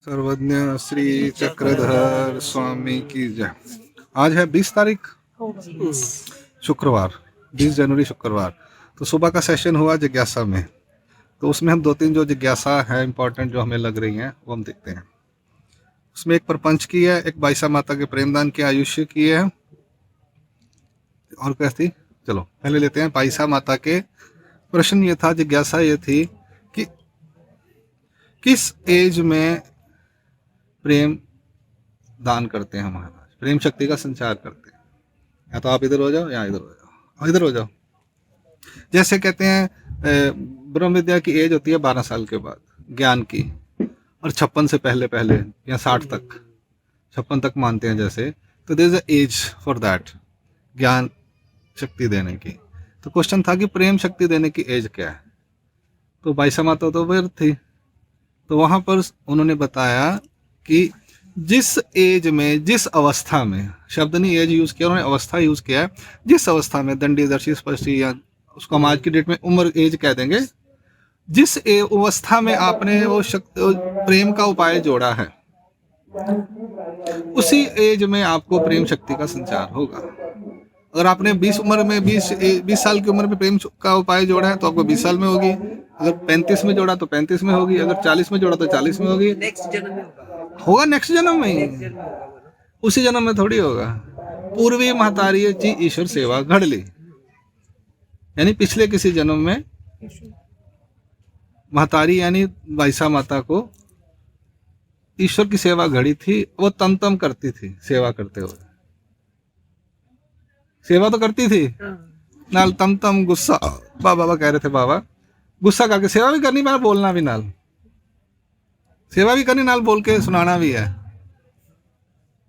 सर्वज्ञ श्री चक्रधर स्वामी की जय। आज है 20 तारीख शुक्रवार, 20 जनवरी शुक्रवार। तो सुबह का सेशन हुआ जिज्ञासा में, तो उसमें हम 2-3 जो जिज्ञासा है इंपॉर्टेंट जो हमें लग रही हैं वो हम देखते हैं। उसमें एक प्रपंच की है, एक बाईसा माता के प्रेमदान की, आयुष्य की है, और कैसी। चलो पहले लेते हैं बाईसा माता के। प्रश्न ये था, जिज्ञासा ये थी कि किस एज में प्रेम दान करते हैं महाराज, प्रेम शक्ति का संचार करते हैं। या तो आप इधर हो जाओ या इधर हो जाओ, इधर हो जाओ। जैसे कहते हैं ब्रह्म विद्या की एज होती है 12 साल के बाद ज्ञान की, और 56 से पहले पहले या 60 तक, 56 तक मानते हैं जैसे। तो there is a age for that, ज्ञान शक्ति देने की। तो क्वेश्चन था कि प्रेम शक्ति देने की एज क्या है। तो बाईसा माता तो वृद्ध थी, तो वहां पर उन्होंने बताया कि जिस एज में, जिस अवस्था में, शब्द नहीं एज यूज किया उन्होंने, अवस्था यूज किया है। जिस अवस्था में दंडी दर्शी स्पष्टी, या उसको हम आज की डेट में उम्र एज कह देंगे, जिस अवस्था में आपने वो प्रेम का उपाय जोड़ा है, उसी एज में आपको प्रेम शक्ति का संचार होगा। अगर आपने 20 उम्र में 20 साल की उम्र में प्रेम का उपाय जोड़ा है तो आपको 20 साल में होगी। अगर 35 में जोड़ा तो 35 में होगी। अगर 40 में जोड़ा तो 40 में होगी। नेक्स्ट जन्म में होगा नेक्स्ट जन्म में ही, उसी जन्म में थोड़ी होगा। पूर्वी महतारी ची ईश्वर सेवा घड़ ली, यानी पिछले किसी जन्म में महतारी यानी बाईसा माता को ईश्वर की सेवा घड़ी थी। वो तम तम करती थी सेवा करते हुए, सेवा तो करती थी नाल तम तम गुस्सा। बाबा कह रहे थे, बाबा गुस्सा करके सेवा भी करनी, मैं बोलना भी नाल, सेवा भी करनी नाल, बोल के सुनाना भी है।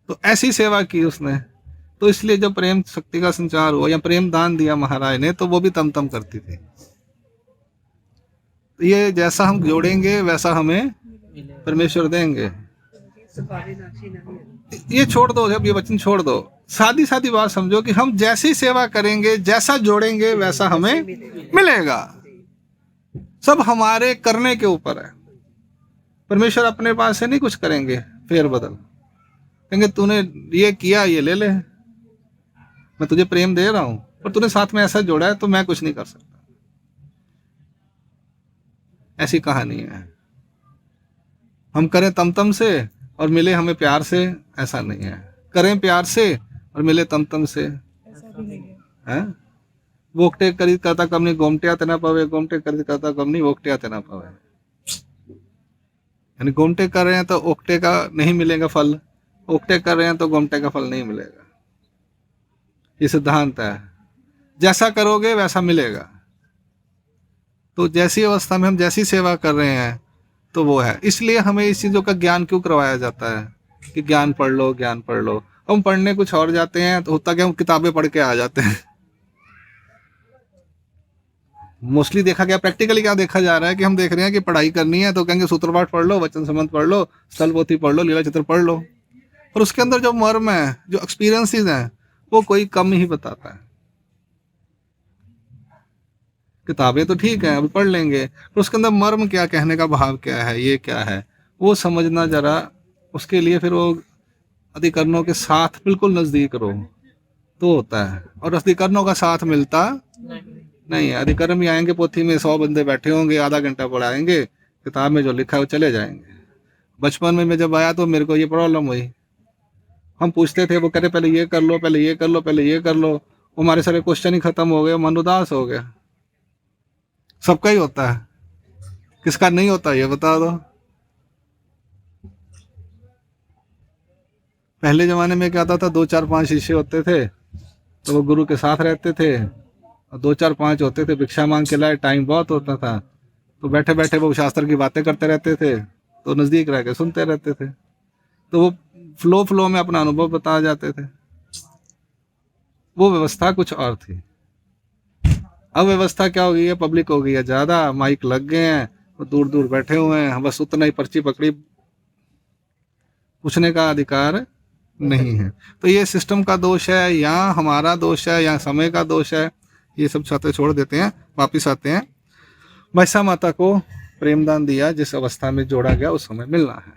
तो ऐसी सेवा की उसने। तो इसलिए जब प्रेम शक्ति का संचार हुआ या प्रेम दान दिया महाराज ने, तो वो भी तम तम करती थी। तो ये जैसा हम जोड़ेंगे वैसा हमें परमेश्वर देंगे। ये छोड़ दो, जब ये वचन छोड़ दो, सादी सादी बात समझो कि हम जैसी सेवा करेंगे, जैसा जोड़ेंगे वैसा हमें मिलेगा। सब हमारे करने के ऊपर है। परमेश्वर अपने पास से नहीं कुछ करेंगे फेर बदल, कहेंगे तूने ये किया, ये ले ले, मैं तुझे प्रेम दे रहा हूं, पर तूने साथ में ऐसा जोड़ा है तो मैं कुछ नहीं कर सकता। ऐसी कहानी है। हम करें तमतम से और मिले हमें प्यार से, ऐसा नहीं है। करें प्यार से और मिले तमतम से, हैं? वोकटे करी करता कम नहीं, गोमटिया तेना पावे, गोमटे करी करता कम नहीं, वोकटिया तेना पावे। यानी गोमटे कर रहे हैं तो ओकटे का नहीं मिलेगा फल, ओकटे कर रहे हैं तो गोमटे का फल नहीं मिलेगा। ये सिद्धांत है, जैसा करोगे वैसा मिलेगा। तो जैसी अवस्था में हम जैसी सेवा कर रहे हैं तो वो है। इसलिए हमें इस चीजों का ज्ञान क्यों करवाया जाता है कि ज्ञान पढ़ लो, ज्ञान पढ़ लो। हम पढ़ने कुछ और जाते हैं तो होता क्या, हम किताबें पढ़ के आ जाते हैं। मोस्टली देखा गया, प्रैक्टिकली क्या देखा जा रहा है कि हम देख रहे हैं कि पढ़ाई करनी है तो कहेंगे सूत्रपाठ पढ़ लो, वचन संबंध पढ़ लो, स्थलपोथी पढ़ लो, लीला चित्र पढ़ लो। और उसके अंदर जो मर्म है, जो एक्सपीरियंसेस हैं, वो कोई कम ही बताता है। किताबें तो ठीक है, अभी पढ़ लेंगे, पर उसके अंदर मर्म क्या, कहने का भाव क्या है, ये क्या है, वो समझना जरा। उसके लिए फिर वो अधिकरणों के साथ बिल्कुल नजदीक रहो तो होता है। और अधिकरणों का साथ मिलता नहीं है। अधिकरण भी आएंगे, पोथी में 100 बंदे बैठे होंगे, आधा घंटा पढ़ाएंगे, किताब में जो लिखा है वो चले जाएंगे। बचपन में मैं जब आया तो मेरे को ये प्रॉब्लम हुई। हम पूछते थे, वो कहते पहले ये कर लो, पहले ये कर लो, पहले ये कर लो। हमारे सारे क्वेश्चन ही खत्म हो गए, मन उदास हो गया। सबका ही होता है, किसका नहीं होता ये बता दो। पहले जमाने में क्या होता था, 2-4-5 शिष्य होते थे तो वो गुरु के साथ रहते थे, और 2-4-5 होते थे भिक्षा मांग के लाए, टाइम बहुत होता था तो बैठे बैठे वो शास्त्र की बातें करते रहते थे, तो नजदीक रह के सुनते रहते थे। तो वो फ्लो में अपना अनुभव बता जाते थे। वो व्यवस्था कुछ और थी। अब व्यवस्था क्या हो गई है, पब्लिक हो गई है ज्यादा, माइक लग गए हैं, वो दूर दूर बैठे हुए हैं, बस उतना ही पर्ची पकड़ी, पूछने का अधिकार नहीं है। तो ये सिस्टम का दोष है, या हमारा दोष है, या समय का दोष है, ये सब छाते छोड़ देते हैं, वापिस आते हैं। बाईसा माता को प्रेमदान दिया, जिस अवस्था में जोड़ा गया उस समय मिलना है।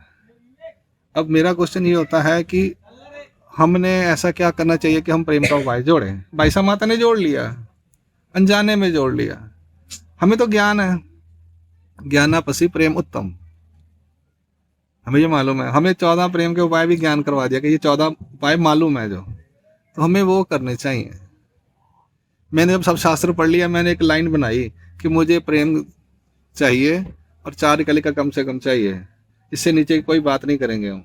अब मेरा क्वेश्चन ये होता है कि हमने ऐसा क्या करना चाहिए कि हम प्रेम का उपाय जोड़ें। भाई साहब माता ने जोड़ लिया, अनजाने में जोड़ लिया। हमें तो ज्ञान है, ज्ञानापसी प्रेम उत्तम, हमें ये मालूम है। हमें 14 प्रेम के उपाय भी ज्ञान करवा दिया कि ये 14 उपाय मालूम है जो, तो हमें वो करने चाहिए। मैंने जब सब शास्त्र पढ़ लिया, मैंने एक लाइन बनाई कि मुझे प्रेम चाहिए और 4 कली का कम से कम चाहिए, इससे नीचे की कोई बात नहीं करेंगे हम।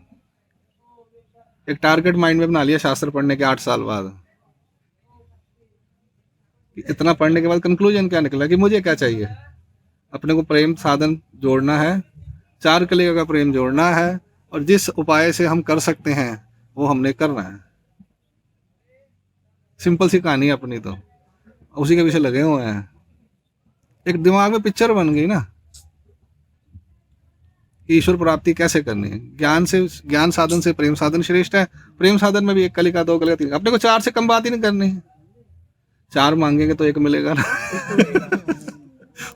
एक टारगेट माइंड में बना लिया शास्त्र पढ़ने के 8 साल बाद। इतना पढ़ने के बाद कंक्लूजन क्या निकला कि मुझे क्या चाहिए, अपने को प्रेम साधन जोड़ना है, 4 कलिका का प्रेम जोड़ना है, और जिस उपाय से हम कर सकते हैं वो हमने करना है। सिंपल सी कहानी है अपनी, तो उसी के पीछे लगे हुए हैं। एक दिमाग में पिक्चर बन गई ना, ईश्वर प्राप्ति कैसे करनी है। ज्ञान से, ज्ञान साधन से प्रेम साधन श्रेष्ठ है। प्रेम साधन में भी 1 कलिका 2 कलिका 3, अपने को 4 से कम बात ही नहीं करनी है। 4 मांगेंगे तो 1 मिलेगा ना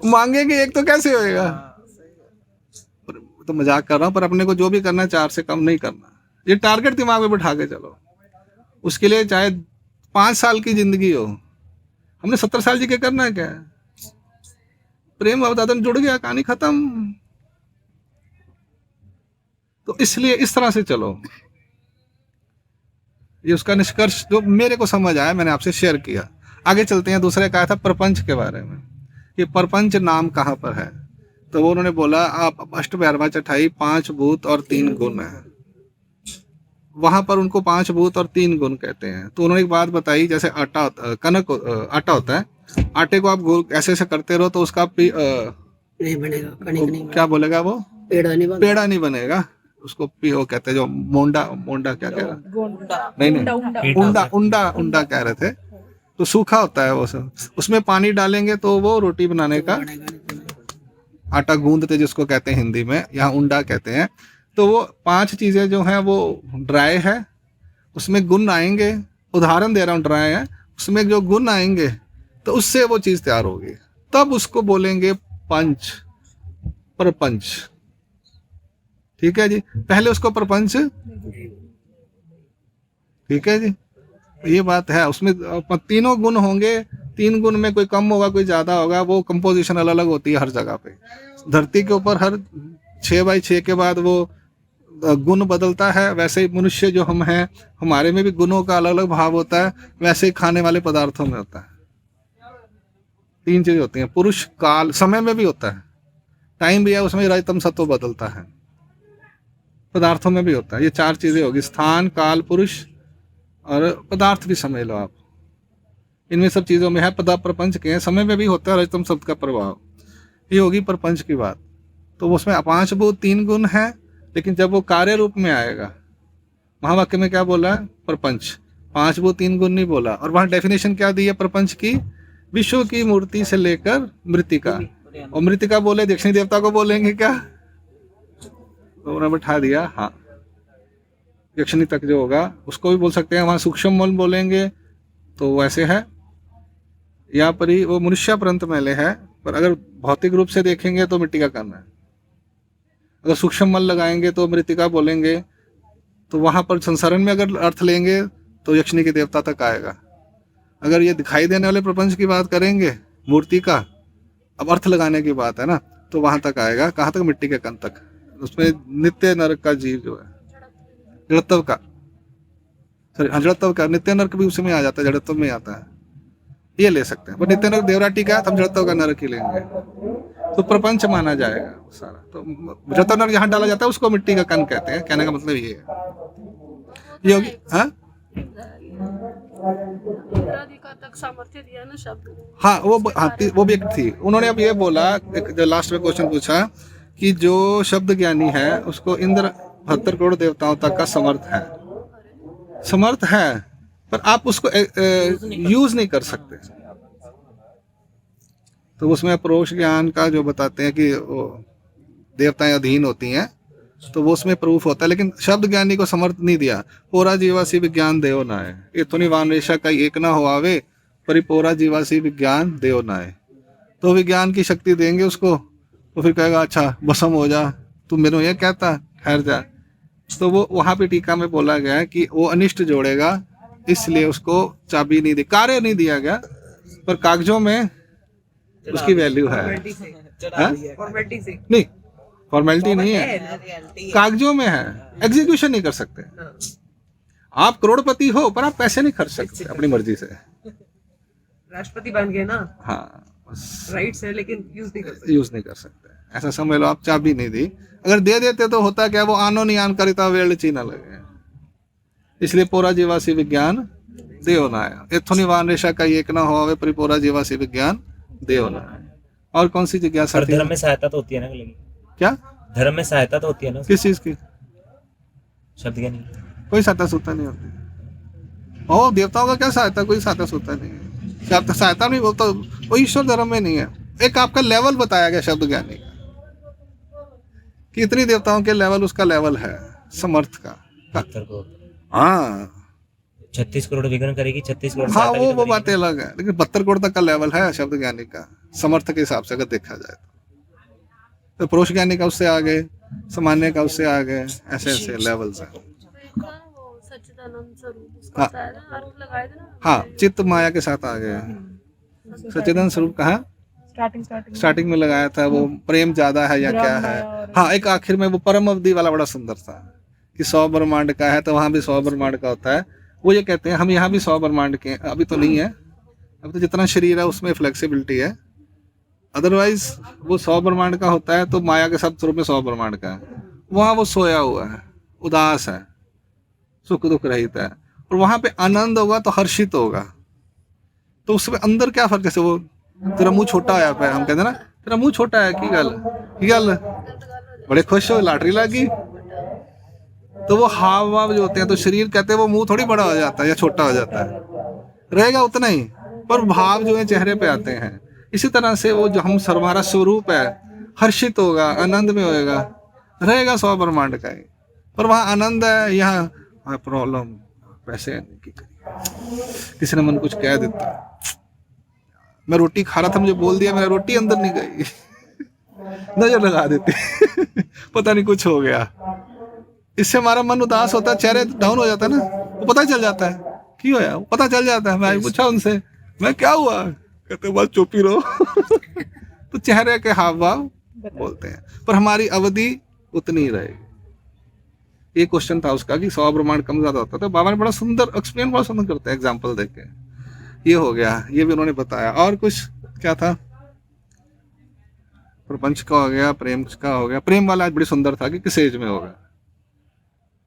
मांगेंगे 1 तो कैसे होएगा। तो मजाक कर रहा हूँ, पर अपने को जो भी करना है 4 से कम नहीं करना। ये टारगेट दिमाग में बिठा के चलो। उसके लिए चाहे 5 साल की जिंदगी हो, हमने 70 साल जी के करना है क्या। प्रेम अवदान जुड़ गया, कहानी खत्म। तो इसलिए इस तरह से चलो। ये उसका निष्कर्ष जो मेरे को समझ आया, मैंने आपसे शेयर किया। आगे चलते हैं। दूसरे कहा था प्रपंच के बारे में, कि प्रपंच नाम कहाँ पर है। तो वो उन्होंने बोला आप अष्टभैरवा चौथाई 5 भूत और 3 गुण है, वहां पर उनको 5 भूत और 3 गुण कहते हैं। तो उन्होंने एक बात बताई, जैसे आटा कनक आटा होता है, आटे को आप गोल ऐसे ऐसे करते रहो तो उसका नहीं बनेगा, कणिक नहीं क्या बोलेगा वो, पेड़ा नहीं बनेगा। पेड़ा नहीं बनेगा। उसको वो कहते हैं जो मोंडा, मोंडा क्या कह रहा, नहीं नहीं उंडा, उंडा उंडा कह रहे थे। तो सूखा होता है वो सब, उसमें पानी डालेंगे तो वो रोटी बनाने का आटा गूंदते जिसको कहते हैं हिंदी में, यहाँ उंडा कहते हैं। तो वो 5 चीजें जो हैं वो ड्राई है, उसमें गुण आएंगे, उदाहरण दे रहा हूँ ड्राई है, उसमें जो गुण आएंगे तो उससे वो चीज तैयार होगी, तब उसको बोलेंगे पंच, प्रपंच। ठीक है जी, पहले उसको प्रपंच, ठीक है जी, ये बात है। उसमें 3 गुण होंगे, 3 गुण में कोई कम होगा कोई ज्यादा होगा, वो कंपोजिशन अलग अलग होती है हर जगह पे। धरती के ऊपर हर 6x6 के बाद वो गुण बदलता है, वैसे ही मनुष्य जो हम हैं, हमारे में भी गुणों का अलग अलग भाव होता है, वैसे ही खाने वाले पदार्थों में होता है। 3 चीजें होती हैं, पुरुष काल, समय में भी होता है, टाइम भी है, उसमें रजतम सत्व बदलता है, पदार्थों में भी होता है। ये 4 चीजें होगी, स्थान, काल, पुरुष और पदार्थ भी समझ लो आप। इनमें सब चीजों में है, प्रपंच के हैं, समय में भी होता है रजतम शब्द का प्रभाव। ये होगी प्रपंच की बात। तो उसमें 5 भूत 3 गुण है, लेकिन जब वो कार्य रूप में आएगा, महावाक्य में क्या बोला है, प्रपंच, 5 भूत 3 गुण नहीं बोला। और वहां डेफिनेशन क्या दी है प्रपंच की, विश्व की मूर्ति से लेकर मृतिका। और मृतिका बोले दक्षिणी देवता को बोलेंगे क्या, तो उन्होंने बैठा दिया, हाँ यक्षिणी तक जो होगा उसको भी बोल सकते हैं। वहां सूक्ष्म मल बोलेंगे तो वैसे है, यहाँ पर ही वो मनुष्य परंत मैले है, पर अगर भौतिक रूप से देखेंगे तो मिट्टी का कण है। अगर सूक्ष्म मल लगाएंगे तो मृतिका बोलेंगे, तो वहां पर संसारण में अगर अर्थ लेंगे तो यक्षिणी के देवता तक आएगा। अगर ये दिखाई देने वाले प्रपंच की बात करेंगे, मूर्ति का, अब अर्थ लगाने की बात है ना, तो वहां तक आएगा, कहाँ तक, मिट्टी के कण तक। उसमें नित्य नरक का जीव जो है, जड़त्व का, सॉरी जड़त्व का, नित्य नरक भी उसी में आ जाता है, जड़त्व में आता है, ये ले सकते हैं। पर नित्य नरक देवराटी का है, तो हम जड़त्व का नरक ही लेंगे, तो प्रपंच माना जाएगा सारा। तो जड़त्व नरक जहां डाला जाता है उसको मिट्टी का कण कहते हैं, कहने का मतलब ये है। ये होगी, हाँ तक सामर्थ्य दिया ना शब्द। हाँ वो भी एक थी। उन्होंने अब ये बोला, जो लास्ट में क्वेश्चन पूछा कि जो शब्द ज्ञानी है उसको इंद्र 72 करोड़ देवताओं तक का समर्थ है, पर आप उसको यूज नहीं कर सकते। तो उसमें परोक्ष ज्ञान का जो बताते हैं कि देवताएं अधीन होती हैं, तो वो उसमें प्रूफ होता है, लेकिन शब्द ज्ञानी को समर्थ नहीं दिया। पोरा जीवासी विज्ञान देव नाय, इतनी वानरेशा का एक ना होवे, परिपोरा जीवासी विज्ञान देव नाय। तो विज्ञान की शक्ति देंगे उसको, तो फिर कहेगा अच्छा भस्म हो जा, तू मेरे ये कहता, ठहर जा, तो वो वहां पे टीका में बोला गया है कि वो अनिष्ट जोड़ेगा, इसलिए उसको चाबी नहीं दी, कार्य नहीं दिया गया, पर कागजों में उसकी वैल्यू है। हाँ? नहीं, फॉर्मेलिटी नहीं है, कागजों में है, एग्जीक्यूशन नहीं कर सकते। आप करोड़पति हो पर आप पैसे नहीं खर्च सकते अपनी मर्जी से। राष्ट्रपति बन गए ना, हाँ, राइट्स है लेकिन यूज नहीं कर सकते। ऐसा समझ लो, आप चाबी नहीं दी, अगर दे देते तो होता क्या, वो आनो नहीं आन करिता वेल चीना लगे। इसलिए पोरा जीवासी विज्ञान देव ना आया, एथोनी वान रेशा का एक ना हो परिपोरा जीवासी विज्ञान देव ना आया। और कौन सी जिज्ञासा थी? धर्म में सहायता तो होती है ना, लेकिन क्या धर्म में सहायता तो होती है ना, किस चीज की? शब्द क्या नहीं। कोई सहायता सूता नहीं होती। ओ देवताओं का क्या सहायता, कोई सहायता सूता नहीं है। सहायता नहीं, वो तो वो ईश्वर धर्म में नहीं है। एक आपका लेवल बताया गया शब्द ज्ञानी का, कि इतनी देवताओं के लेवल, उसका लेवल है समर्थ का। हाँ 36 करोड़ विघ्न करेगी, 36 करोड़ हाँ, सहायता भी तो वो करेगी। बातें अलग है, लेकिन 72 करोड़ तक का लेवल है शब्द ज्ञानी का, समर्थ के हिसाब से अगर देखा जाए तो पुरुष ज्ञानी का उससे आगे, सामान्य का उससे आगे, ऐसे ऐसे लेवल्स हैं। वो सच्चिदानंद स्वरूप उसका हाँ। बताया ना, अर्थ लगाए थे ना। हाँ, चित्त माया के साथ आ गए। सच्चिदानंद स्वरूप कहाँ स्टार्टिंग में लगाया था, वो प्रेम ज्यादा है या क्या है। हाँ, एक आखिर में वो परम अवधि वाला बड़ा सुंदर था, कि 100 ब्रह्मांड का है तो वहां भी 100 ब्रह्मांड का होता है। वो ये कहते हैं हम यहाँ भी 100 ब्रह्मांड के, अभी तो नहीं है, अभी तो जितना शरीर है उसमें फ्लेक्सिबिलिटी है, अदरवाइज वो 100 ब्रह्मांड का होता है। तो माया के सब स्वरूप में 100 ब्रह्मांड का है, वहाँ वो सोया हुआ है, उदास है, सुख दुख रहित है, और वहां पे आनंद होगा तो हर्षित होगा। तो उसमें अंदर क्या फर्क है? जैसे वो तेरा मुंह छोटा है पे, हम कहते हैं ना तेरा मुंह छोटा है, की गल बड़े खुश हो, लॉटरी लगी। तो वो हाव भाव जो होते हैं, तो शरीर कहते हैं वो मुंह थोड़ी बड़ा हो जाता है या छोटा हो जाता है, रहेगा उतना ही, पर भाव जो है चेहरे पे आते हैं। इसी तरह से वो जो हम हमारा स्वरूप है, हर्षित होगा, आनंद में होएगा, रहेगा 100 ब्रह्मांड का ही, पर वहाँ आनंद है, यहाँ प्रॉब्लम, पैसे की किसी ने मन कुछ कह देता, मैं रोटी खा रहा था, मुझे बोल दिया, मेरा रोटी अंदर नहीं गई, नजर लगा देते पता नहीं कुछ हो गया। इससे हमारा मन उदास होता है, चेहरे डाउन हो जाता है ना, वो पता चल जाता है क्यों होया, वो पता चल जाता है। मैं पूछा उनसे, मैं क्या हुआ, कहते बस चुप ही रहो तो चेहरे के हाव भाव बोलते हैं, पर हमारी अवधि उतनी ही रहेगी। ये क्वेश्चन था उसका कि 100 ब्रह्मांड कम ज्यादा होता था। बाबा ने बड़ा सुंदर एक्सप्लेन, बड़ा सुंदर करते हैं एग्जाम्पल देके। ये हो गया, ये भी उन्होंने बताया। और कुछ क्या था? प्रपंच का हो गया, प्रेम का हो गया। प्रेम वाला आज बड़ी सुंदर था कि किस एज में होगा,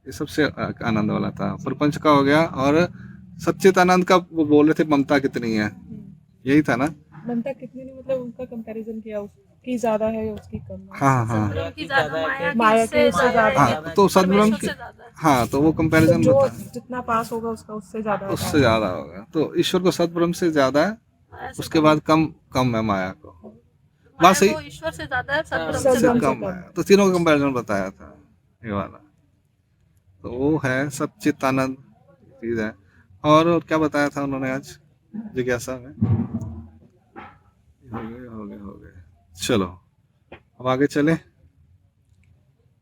ये सबसे आनंद वाला था। प्रपंच का हो गया, और सच्चिदानंद का वो बोल रहे थे ममता कितनी है, यही था ना? ममता कितनी नहीं, मतलब उनका कंपैरिजन किया, उसकी ज्यादा है या उसकी कम है। हाँ हाँ सदब्रह्म की ज्यादा, माया माया के की उससे ज्यादा है। हाँ, तो सदब्रह्म की, हाँ, तो वो कंपैरिजन जो बता, जितना पास होगा उसका उससे ज्यादा है। उससे ज्यादा होगा। तो ईश्वर को सदब्रह्म से ज्यादा है, उसके बाद कम है माया को, बात सही, ईश्वर से ज्यादा है, सदब्रह्म सदब्रह्म से से ज्यादा। कम है। तो तीनों का कंपैरिजन बताया था ये वाला, तो वो है सच्चिदानंद चीज है। और क्या बताया था उन्होंने आज जिज्ञासा में? हो गए। चलो अब आगे चले।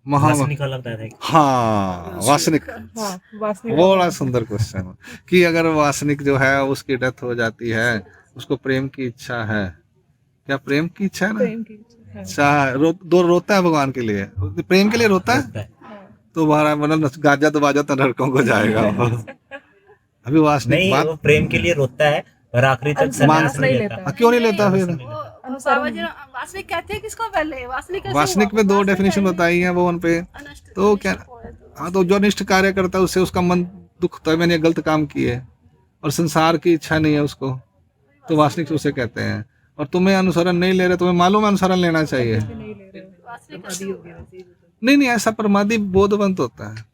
वासनिक वाला बताया था एक। हाँ, वासनिक, हाँ, वासनिक वो बड़ा सुंदर क्वेश्चन कि अगर वासनिक जो है उसकी डेथ हो जाती है, उसको प्रेम की इच्छा है, क्या प्रेम की इच्छा है ना? प्रेम की इच्छा है। अच्छा, रोता है भगवान के लिए, प्रेम के लिए रोता है, होता है। तो हमारा मतलब गाजा तो बाजा तो नरकों को जाएगा वो। अभी वासनिक नहीं, बात वो प्रेम के लिए रोता है और आखिरी तक संन्यास संन्यास नहीं नहीं लेता। लेता। क्यों नहीं लेता फिर? बाबा जी वासनिक कहते हैं किसको? पहले वासनिक कैसे वासनिक में हुआ? 2 डेफिनेशन बताई है वो उन पे। अनिष्ट, तो क्या, अनिष्ट को है तो। हाँ, तो जो अनिष्ट कार्य करता है उससे उसका मन दुखता है, मैंने ये गलत काम किए, और संसार की इच्छा नहीं है उसको, तो वासनिक उसे कहते हैं। और तुम्हें अनुसरण नहीं ले रहे, तुम्हें मालूम है अनुसरण लेना चाहिए, नहीं ले रहे हो। वासनिक कैसे हुआ? नहीं, ऐसा प्रमादी बोधवंत होता है,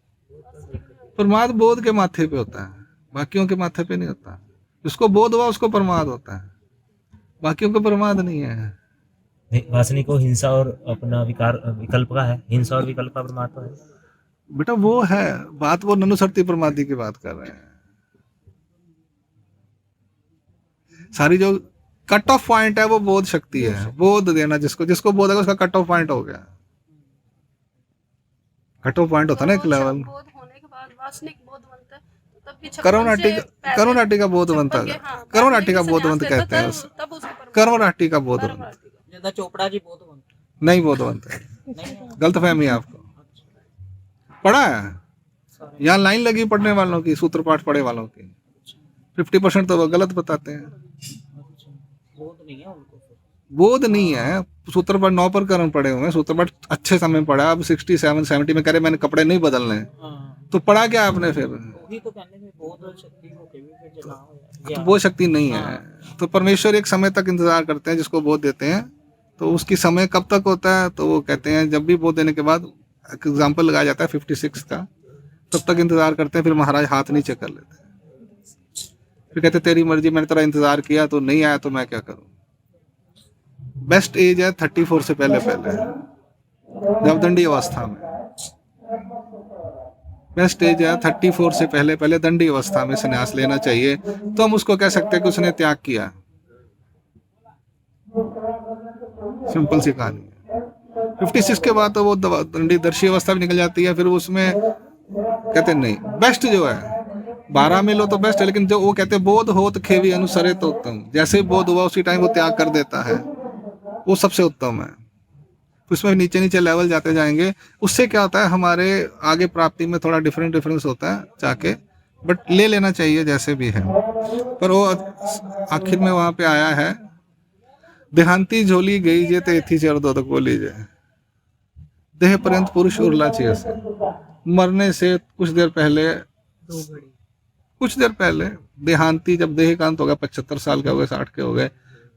प्रमाद बोध के माथे पे होता है, बाकियों के माथे पे नहीं होता। जिसको बोध हुआ उसको प्रमाद होता है, बाकियों को प्रमाद नहीं है। नहीं, वासनिक को हिंसा और अपना विकार विकल्प का है, हिंसा और विकल्प का परमात्मा है। बेटा वो है बात, वो ननुसर्ती प्रमादी की बात कर रहे हैं। सारी जो कट ऑफ पॉइंट है वो बोध शक्ति है, बोध देना, जिसको जिसको बोध है उसका कट ऑफ पॉइंट हो गया। कट ऑफ पॉइंट होता है ना एक लेवल। बोध होने के बाद वासनिक बोध बनता है, तो तब भी कर्मनाटी का बोध बनता है। कर्मनाटी का बोध बनता कहते हैं उसे। तब उसको परमात्मा कर्मनाटी का बोध बनता है। ज्यादा चोपड़ा जी बहुत बनता नहीं बोध बनता है, गलत फहमी है आपको। पढ़ा है यहाँ लाइन लगी पढ़ने वालों की, सूत्र पाठ पढ़े वालों की 50% तो वो गलत बताते हैं। बहुत नहीं है उनको फिर। बोध नहीं है, सूत्र पाठ 9 पर कर्म पढ़े हुए हैं, सूत्र पाठ अच्छे समय में पढ़ा। अब 67-70 में कह रहे मैंने कपड़े नहीं बदलने, हाँ तो पढ़ा क्या आपने फिर? वही तो कहने में बहुत शक्ति हो के भी फिर जना हो तो वो शक्ति नहीं है। तो परमेश्वर एक समय तक इंतजार करते हैं जिसको बोध देते हैं। तो उसकी समय कब तक होता है? तो वो कहते हैं जब भी बोध देने के बाद एग्जाम्पल लगाया जाता है 56 का, तब तक इंतजार करते हैं। फिर महाराज हाथ नीचे कर लेते हैं, फिर कहते तेरी मर्जी, मैंने तेरा इंतजार किया तो नहीं आया तो मैं क्या करूं। बेस्ट एज है 34 से पहले जब दंडी अवस्था में। बेस्ट एज है 34 से पहले दंडी अवस्था में संन्यास लेना चाहिए। तो हम उसको कह सकते हैं कि उसने त्याग किया। सिंपल सी कहानी है। 56 के बाद तो वो दंडी दर्शी अवस्था भी निकल जाती है। फिर उसमें कहते नहीं, बेस्ट जो है 12 में लो तो बेस्ट है, लेकिन जो वो कहते बोध हो तो खेवी अनुसरे तो उत्तम। जैसे बोध हुआ उसी टाइम वो त्याग कर देता है, वो सबसे उत्तम है। उसमें नीचे नीचे लेवल जाते जाएंगे। उससे क्या होता है, हमारे आगे प्राप्ति में थोड़ा डिफरेंस होता है जाके, बट ले लेना चाहिए जैसे भी है। पर वो आखिर में वहां पे आया है, देहांती झोली गई जे ते थी चर दो तक बोली जे देह पर्यंत पुरुष उरला चाहिए से। मरने से कुछ देर पहले देहांती, जब देह का अंत हो गया, 75 साल के हो गए, 60 के हो गए,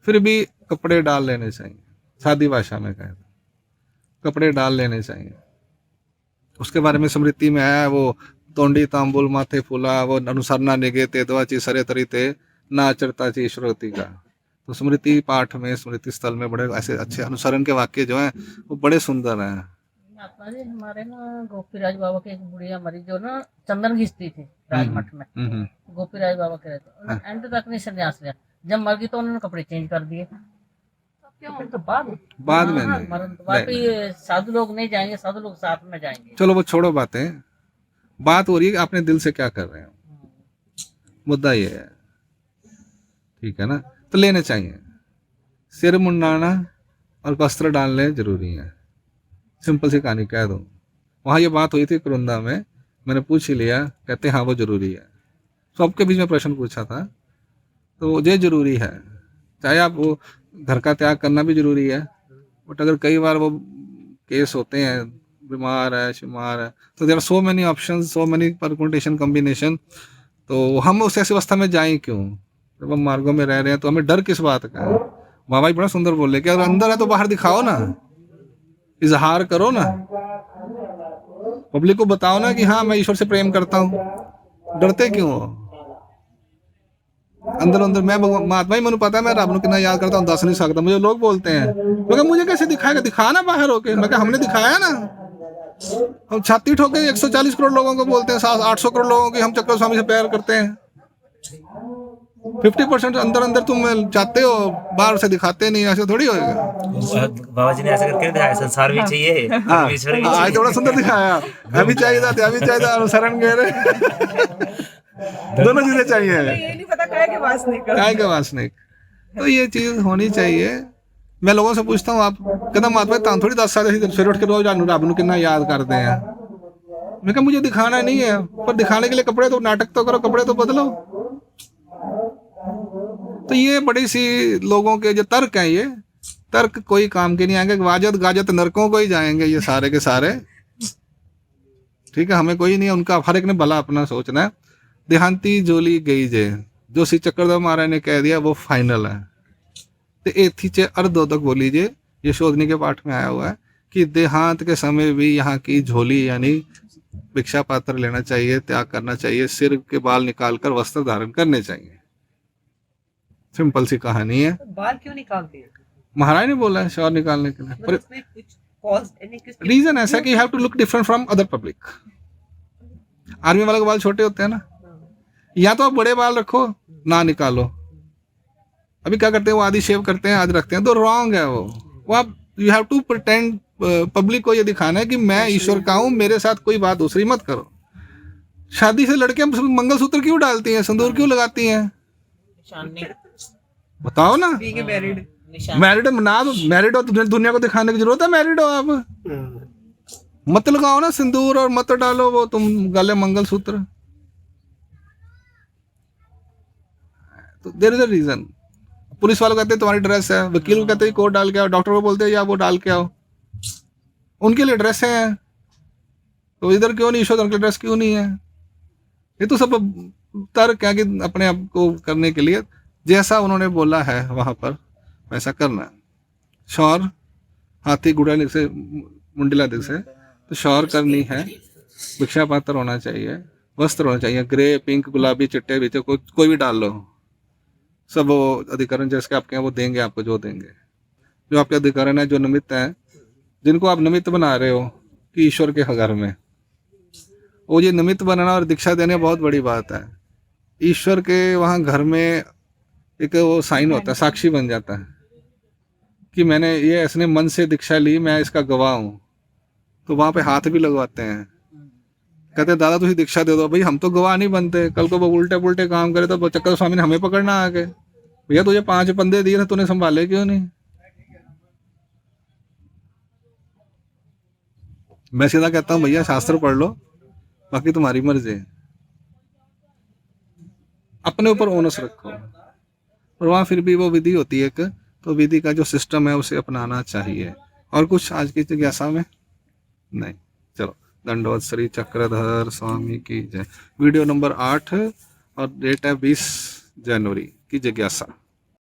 फिर भी कपड़े डाल लेने चाहिए। सादी भाषा में कहते कपड़े डाल लेने चाहिए। उसके बारे में स्मृति में आया, वो तोंडी तांबुल माथे फूला, वो अनुसरना निगे ते दवाची सरे तरीते ना आचरता ची श्रोति का। तो स्मृति पाठ में, स्मृति स्थल में बड़े ऐसे अच्छे अनुसरण के वाक्य जो हैं वो बड़े सुंदर हैं। महात्मा जी हमारे ना गोपीराज बाबा के एक बुढ़िया मरी जो ना चंदन घिसती थी राजमठ में, गोपीराज बाबा के रहते, एंड तक नहीं संन्यास लिया। जब मर गई तो उन्होंने कपड़े चेंज कर दिए। फिर तो बाद में हाँ, मरण तो बाद पे साधु लोग नहीं जाएंगे, साधु लोग साथ में जाएंगे। चलो वो छोड़ो बातें, बात हो रही है कि आपने दिल से क्या कर रहे हो, मुद्दा ये है। ठीक है ना? तो लेने चाहिए। सिर मुंडाना और वस्त्र डालने जरूरी है। सिंपल सी कहानी कह दो। वहाँ ये बात हुई थी कुरुंदा में, मैंने पूछ ही लिया, कहते हाँ वो जरूरी है। सबके बीच में प्रश्न पूछा था, तो ये जरूरी है। चाहे आप वो घर का त्याग करना भी जरूरी है, बट अगर कई बार वो केस होते हैं, बीमार है, शिमार है, तो there are so many options, so many permutation combination. तो हम उस ऐसी अवस्था में जाएं क्यों? जब हम मार्गों में रह रहे हैं तो हमें डर किस बात का है? बाबा जी बड़ा सुंदर बोले कि अगर अंदर है तो बाहर दिखाओ ना, इजहार करो ना, पब्लिक को बताओ ना कि हाँ मैं ईश्वर से प्रेम करता हूँ। डरते क्यों हो? अंदर अंदर मैं महात्मा ही मैंने पता है मैं रब को कितना याद करता हूँ, दस नहीं सकता। मुझे लोग बोलते हैं, मैं मुझे कैसे दिखाएगा? दिखाना बाहर होके। मैं कहा हमने दिखाया ना, हम छाती ठोके 140 करोड़ लोगों को बोलते हैं, 800 करोड़ लोगों की हम चक्कर स्वामी से प्यार करते हैं। 50% अंदर अंदर तुम चाहते हो, बाहर से दिखाते नहीं। ऐसे थोड़ी होएगा। बाबा जी ने ऐसे करके दिखाया, संसार भी चाहिए, परमेश्वर भी आज तो बड़ा सुंदर दिखाया। अभी चाहिए अनुसरण कह रहे दोनों चीजें चाहिए। ये नहीं पता काय के वासनिक। तो ये चीज होनी चाहिए। मैं लोगों से पूछता हूँ, आप कदम महात्मा तां थोड़ी 10 साल फिर उठ के रोज रब को कितना याद करते हैं। मैं कहा मुझे दिखाना नहीं है, पर दिखाने के लिए कपड़े तो, नाटक तो करो, कपड़े तो बदलो। तो ये बड़ी सी लोगों के जो तर्क हैं, ये तर्क कोई काम के नहीं आएंगे। वाजत गाजत नरकों को ही जाएंगे ये सारे के सारे। ठीक है, हमें कोई नहीं है, उनका हर एक ने भला अपना सोचना है। देहांती जोली गई जे, जो श्री चक्रधर महाराज ने कह दिया वो फाइनल है। तो एथी चे अर्धो तक बोली जे, ये शोधनी के पाठ में आया हुआ है कि देहांत के समय भी यहाँ की झोली यानी भिक्षा पात्र लेना चाहिए, त्याग करना चाहिए, सिर के बाल निकालकर वस्त्र धारण करने चाहिए। सिंपल सी कहानी है। बाल क्यों निकालते हैं? महाराज ने बोला है शौर निकालने के लिए। पर उसमें कुछ कॉज रीजन ऐसा कि you have to look different from other public. Army वाले के बाल छोटे होते हैं ना, या तो आप बड़े बाल रखो ना निकालो। अभी क्या करते हैं, वो आधी शेव करते हैं, आधी रखते हैं, तो रॉन्ग है वो आप you have to pretend public को ये दिखाना है कि मैं ईश्वर का हूं, मेरे साथ कोई बात दूसरी मत करो। शादी से लड़कियां मंगलसूत्र क्यों डालती हैं, सिंदूर क्यों लगाती हैं, निशानी बताओ ना। Being married. निशानी मैरिड ना, मैरिड हो तो दुनिया को दिखाने की जरूरत है, मैरिड हो आप, मत लगाओ ना सिंदूर और मत डालो वो तुम गले मंगलसूत्र। तो there is a reason. Police वालों कहते हैं तुम्हारी ड्रेस है, वकील को कहते हैं कोट डाल के आओ, डॉक्टर को बोलते हैं या वो डाल के आओ, उनके लिए ड्रेस है। तो इधर क्यों नहीं, ईश्वर के ड्रेस क्यों नहीं है? ये तो सब तर्क है कि अपने आप को करने के लिए जैसा उन्होंने बोला है वहां पर वैसा करना है। शौर हाथी घोड़ा से मुंडिला दिल से, तो शौर करनी है, भिक्षा पात्र होना चाहिए, वस्त्र होना चाहिए, ग्रे पिंक गुलाबी चिट्टे बीचे कोई भी डाल लो, सब वो अधिकरण जैसे आपके हैं वो देंगे आपको, जो देंगे जो आपके अधिकरण है, जो निमित्त हैं, जिनको आप निमित्त बना रहे हो कि ईश्वर के घर में, वो ये निमित्त बनाना और दीक्षा देने बहुत बड़ी बात है। ईश्वर के वहाँ घर में एक वो साइन होता है, साक्षी बन जाता है कि मैंने ये ऐसने मन से दीक्षा ली, मैं इसका गवाह हूँ। तो वहाँ पे हाथ भी लगवाते हैं, कहते हैं दादा तुझे दीक्षा दे दो। भाई हम तो गवाह नहीं बनते, कल को वो उल्टे पुल्टे काम करे तो चक्कर स्वामी ने हमें पकड़ना आके, भैया तुझे 5 बंदे दिए थे तूने संभाले क्यों नहीं। मैं सीधा कहता हूँ भैया शास्त्र पढ़ लो, बाकी तुम्हारी मर्जी है, अपने ऊपर ओनस रखो। और वहाँ फिर भी वो विधि होती है एक, तो विधि का जो सिस्टम है उसे अपनाना चाहिए। और कुछ आज की जिज्ञासा में नहीं। चलो, दंडवत श्री चक्रधर स्वामी की जय। वीडियो नंबर 8 और डेट है 20 जनवरी की जिज्ञासा।